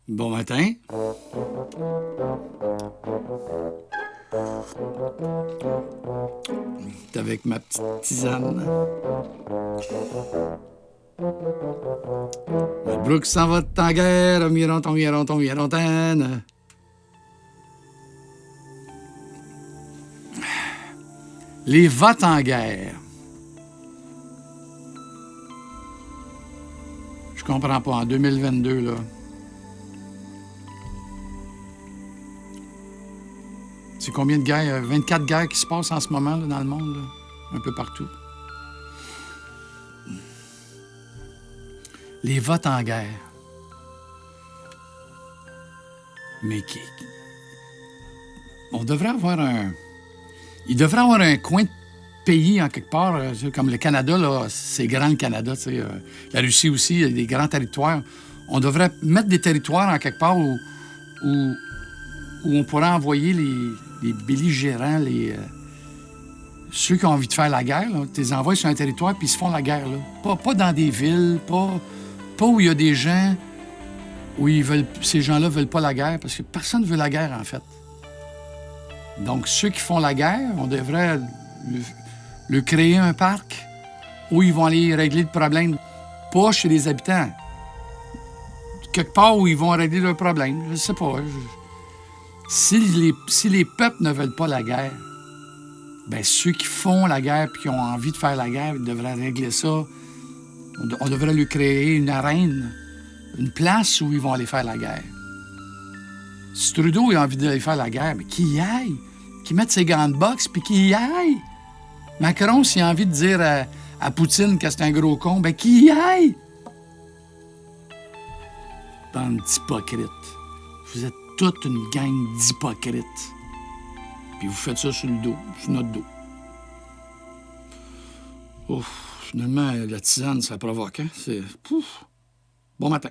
Bon matin. C'est avec ma petite tisane. Le Brooks s'en va en guerre, mironton, mironton, mirontane. Les votes en guerre. Je comprends pas, en 2022, là. C'est combien de guerres? 24 guerres qui se passent en ce moment là, dans le monde, là, un peu partout. Les votes en guerre. Mais on devrait avoir un... Il devrait avoir un coin de pays en quelque part, comme le Canada, là, c'est grand le Canada, tu sais, la Russie aussi, il y a des grands territoires. On devrait mettre des territoires en quelque part où on pourrait envoyer les belligérants, ceux qui ont envie de faire la guerre, là, tu les envoies sur un territoire puis ils se font la guerre. Là. Pas dans des villes, pas où il y a des gens où ces gens-là veulent pas la guerre, parce que personne ne veut la guerre, en fait. Donc, ceux qui font la guerre, on devrait leur créer un parc où ils vont aller régler le problème, pas chez les habitants. Quelque part où ils vont régler leurs problèmes, je sais pas. Si les peuples ne veulent pas la guerre, ben ceux qui font la guerre et qui ont envie de faire la guerre, ils devraient régler ça. On devrait lui créer une arène, une place où ils vont aller faire la guerre. Si Trudeau a envie d'aller faire la guerre, mais qu'il y aille. Qu'il mette ses gants de boxe puis qu'il y aille. Macron, s'il a envie de dire à Poutine que c'est un gros con, ben qu'il y aille. Bande d'hypocrites. Vous êtes toute une gang d'hypocrites. Puis vous faites ça sur le dos, sur notre dos. Ouf, finalement, la tisane, ça provoque, hein? C'est... Pouf! Bon matin.